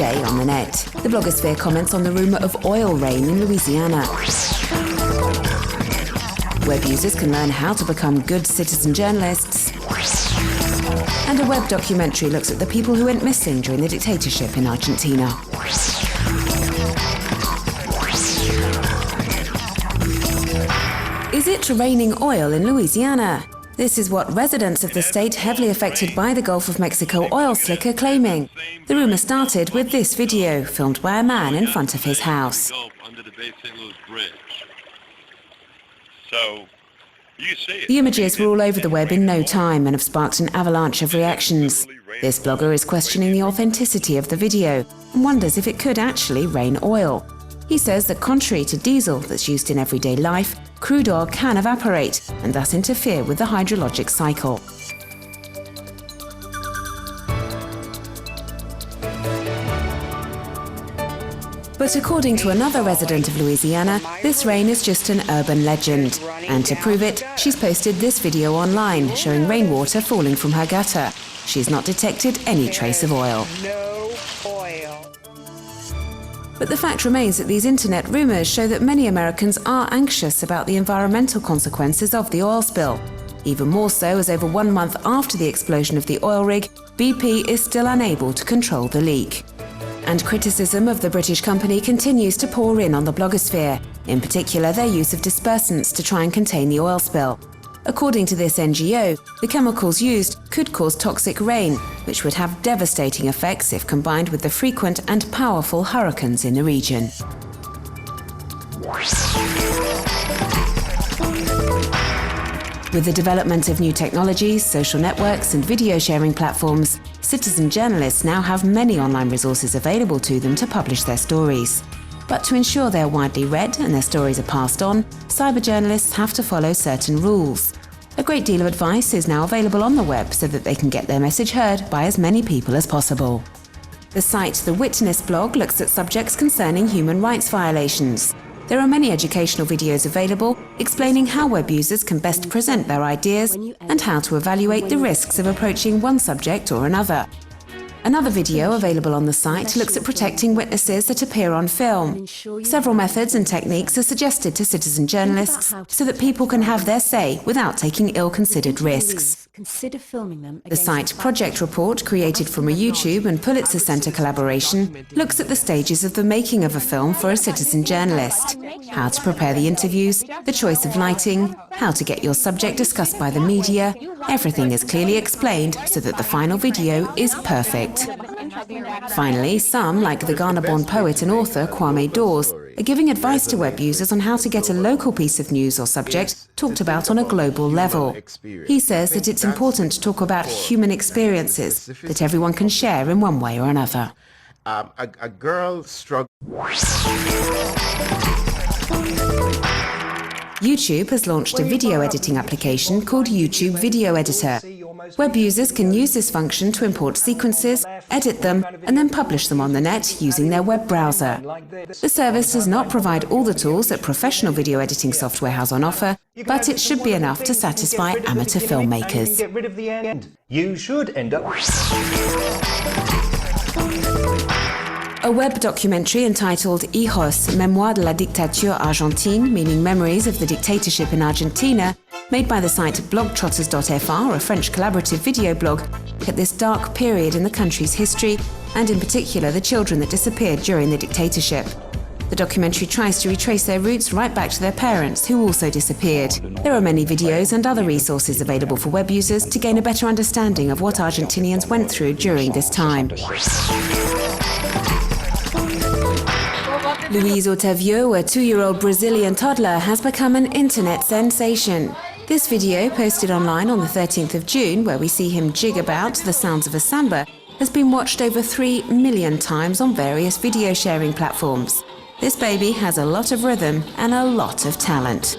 day on the net. The blogosphere comments on the rumour of oil rain in Louisiana. Web users can learn how to become good citizen journalists. And a web documentary looks at the people who went missing during the dictatorship in Argentina. Is it raining oil in Louisiana? This is what residents of the state heavily affected by the Gulf of Mexico oil slick are claiming. The rumour started with this video, filmed by a man in front of his house. The images were all over the web in no time and have sparked an avalanche of reactions. This blogger is questioning the authenticity of the video and wonders if it could actually rain oil. He says that contrary to diesel that's used in everyday life, crude oil can evaporate and thus interfere with the hydrologic cycle. But according to another resident of Louisiana, this rain is just an urban legend. And to prove it, she's posted this video online showing rainwater falling from her gutter. She's not detected any trace of oil. But the fact remains that these internet rumours show that many Americans are anxious about the environmental consequences of the oil spill. Even more so as over 1 month after the explosion of the oil rig, BP is still unable to control the leak. And criticism of the British company continues to pour in on the blogosphere, in particular their use of dispersants to try and contain the oil spill. According to this NGO, the chemicals used could cause toxic rain, which would have devastating effects if combined with the frequent and powerful hurricanes in the region. With the development of new technologies, social networks and video sharing platforms, citizen journalists now have many online resources available to them to publish their stories. But to ensure they are widely read and their stories are passed on, cyberjournalists have to follow certain rules. A great deal of advice is now available on the web so that they can get their message heard by as many people as possible. The site The Witness blog looks at subjects concerning human rights violations. There are many educational videos available explaining how web users can best present their ideas and how to evaluate the risks of approaching one subject or another. Another video available on the site looks at protecting witnesses that appear on film. Several methods and techniques are suggested to citizen journalists so that people can have their say without taking ill-considered risks. The site Project Report, created from a YouTube and Pulitzer Center collaboration, looks at the stages of the making of a film for a citizen journalist. How to prepare the interviews, the choice of lighting, how to get your subject discussed by the media. Everything is clearly explained so that the final video is perfect. Finally, some, like the Ghana-born poet and author Kwame Dawes, are giving advice to web users on how to get a local piece of news or subject talked about on a global level. He says that it's important to talk about human experiences that everyone can share in one way or another. A girl struggled. YouTube has launched a video editing application called YouTube Video Editor. Web users can use this function to import sequences, edit them, and then publish them on the net using their web browser. The service does not provide all the tools that professional video editing software has on offer, but it should be enough to satisfy amateur filmmakers. You should end up. A web documentary entitled Hijos, Mémoires de la Dictature Argentine, meaning Memories of the Dictatorship in Argentina, made by the site blogtrotters.fr, a French collaborative video blog, at this dark period in the country's history, and in particular the children that disappeared during the dictatorship. The documentary tries to retrace their roots right back to their parents, who also disappeared. There are many videos and other resources available for web users to gain a better understanding of what Argentinians went through during this time. Luis Otavio, a 2-year-old Brazilian toddler, has become an internet sensation. This video, posted online on the 13th of June, where we see him jig about to the sounds of a samba, has been watched over 3 million times on various video sharing platforms. This baby has a lot of rhythm and a lot of talent.